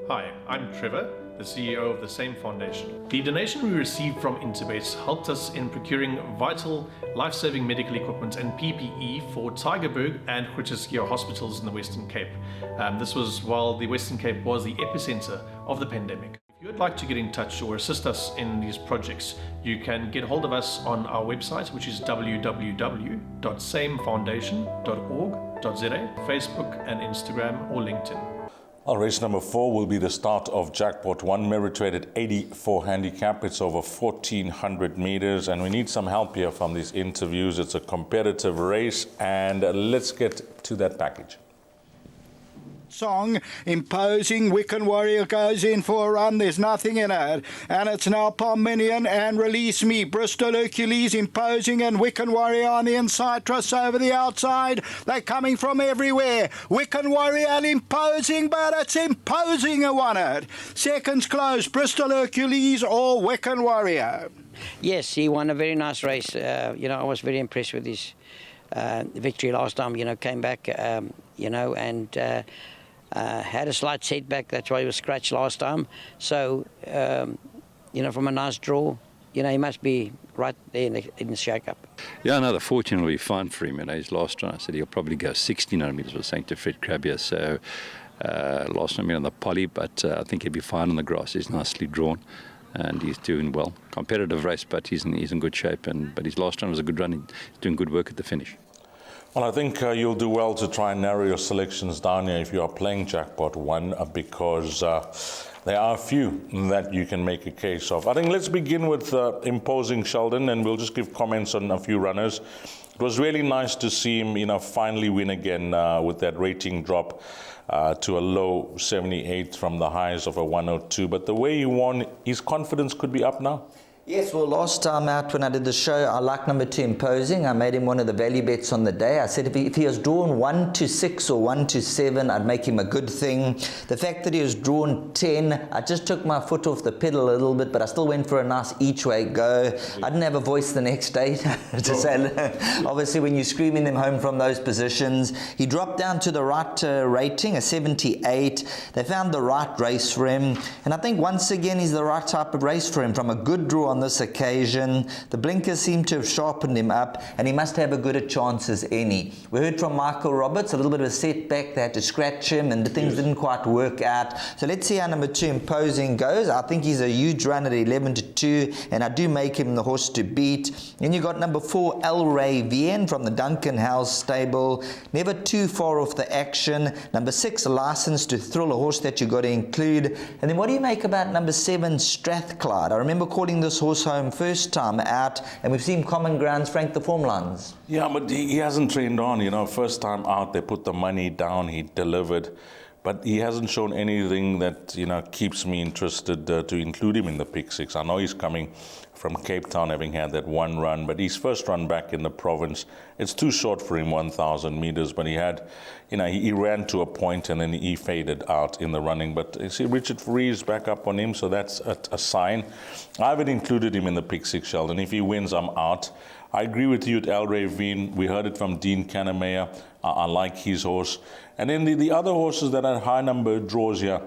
Hi, I'm Trevor, the CEO of the same foundation. The donation we received from Interbet helped us in procuring vital, life-saving medical equipment and PPE for Tygerberg and Groote hospitals in the Western Cape. This was while the Western Cape was the epicenter of the pandemic. If you would like to get in touch or assist us in these projects, you can get hold of us on our website, which is www.samefoundation.org.za, Facebook and Instagram or LinkedIn. Well, race number 4 will be the start of Jackpot 1, merit-rated 84 handicap. It's over 1,400 meters, and we need some help here from these interviews. It's a competitive race, and let's get to that package. Song, imposing, Wiccan Warrior goes in for a run, there's nothing in it, and it's now Palminion and Release Me, Bristol Hercules, imposing, and Wiccan Warrior on the inside, Truss over the outside, they're coming from everywhere, Wiccan Warrior imposing, but it's imposing who won it, seconds close, Bristol Hercules or Wiccan Warrior. Yes, he won a very nice race. I was very impressed with his victory last time, came back, and had a slight setback, that's why he was scratched last time. So, from a nice draw, he must be right there in the shake-up. Yeah, no, the fortune will be fine for him. His last run, I said he'll probably go 1,600 metres, was saying to Fred Crabbier. So, last time on the poly, but I think he'll be fine on the grass. He's nicely drawn and he's doing well. Competitive race, but he's in good shape. But his last run was a good run. He's doing good work at the finish. Well, I think you'll do well to try and narrow your selections down here if you are playing Jackpot 1 because there are a few that you can make a case of. I think let's begin with imposing Sheldon, and we'll just give comments on a few runners. It was really nice to see him, finally win again with that rating drop to a low 78 from the highs of a 102. But the way he won, his confidence could be up now. Yes, well, last time out when I did the show, I like number 2, Imposing. I made him one of the value bets on the day. I said if he was drawn 1 to 6 or 1 to 7, I'd make him a good thing. The fact that he was drawn 10, I just took my foot off the pedal a little bit, but I still went for a nice each way go. I didn't have a voice the next day to say, obviously when you're screaming them home from those positions. He dropped down to the right rating, a 78. They found the right race for him, and I think once again he's the right type of race for him. From a good draw on this occasion, the blinkers seem to have sharpened him up, and he must have a good a chance as any. We heard from Michael Roberts, a little bit of a setback, they had to scratch him and the things didn't quite work out. So let's see how number 2, Imposing, goes. I think he's a huge run at 11 to 2, and I do make him the horse to beat. Then you got number 4, El Rey Vien from the Duncan House stable, never too far off the action. Number 6, License to Thrill, a horse that you got to include. And then what do you make about number 7, Strathclyde? I remember calling this horse home first time out, and we've seen Common Grounds Frank the form lines. Yeah, but he hasn't trained on, first time out, they put the money down, he delivered, but he hasn't shown anything that, keeps me interested to include him in the pick 6. I know he's coming from Cape Town, having had that one run, but his first run back in the province, it's too short for him, 1,000 meters, but he had, he ran to a point and then he faded out in the running. But you see, Richard Fourie is back up on him, so that's a sign. I haven't included him in the pick 6, Sheldon. If he wins, I'm out. I agree with you at El Rey Vien. We heard it from Dean Kannemeyer. I like his horse. And then the other horses that are high number draws here,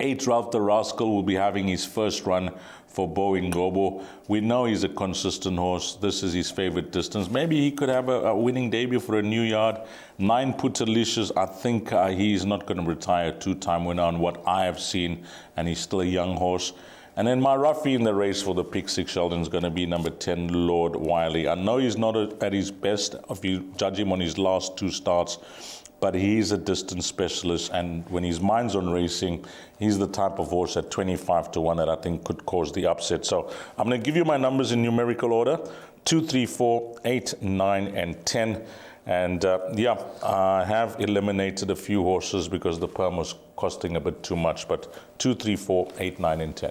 8, Ralph the Rascal will be having his first run for Boeing Gobo. We know he's a consistent horse. This is his favorite distance. Maybe he could have a winning debut for a new yard. 9, Putalicious, I think he's not going to retire, 2-time winner on what I have seen, and he's still a young horse. And then my roughie in the race for the pick 6, Sheldon, is going to be number 10, Lord Wiley. I know he's not at his best if you judge him on his last 2 starts, but he's a distance specialist, and when his mind's on racing, he's the type of horse at 25 to 1 that I think could cause the upset. So I'm going to give you my numbers in numerical order: 2, 3, 4, 8, 9, and 10. And I have eliminated a few horses because the perm was costing a bit too much, but 2, 3, 4, 8, 9, and 10.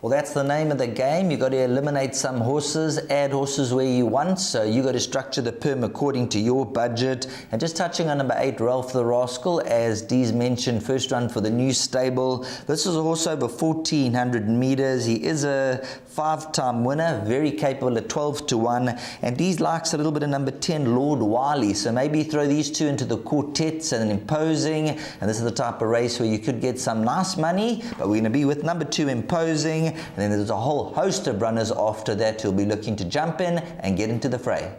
Well, that's the name of the game. You've got to eliminate some horses, add horses where you want. So you've got to structure the perm according to your budget. And just touching on number 8, Ralph the Rascal, as Dee's mentioned, first run for the new stable. This is a horse over 1,400 meters. He is a 5-time winner, very capable at 12-1. And Dee's likes a little bit of number 10, Lord Wiley. So maybe throw these two into the quartets and Imposing. And this is the type of race where you could get some nice money. But we're going to be with number 2, Imposing. And then there's a whole host of runners after that who'll be looking to jump in and get into the fray.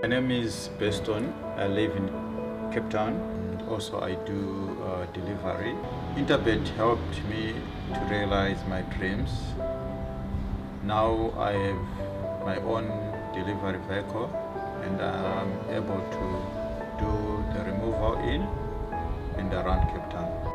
My name is Beston. I live in Cape Town. Also, I do delivery. Interbet helped me to realize my dreams. Now I have my own delivery vehicle and I'm able to do the removal in and around Cape Town.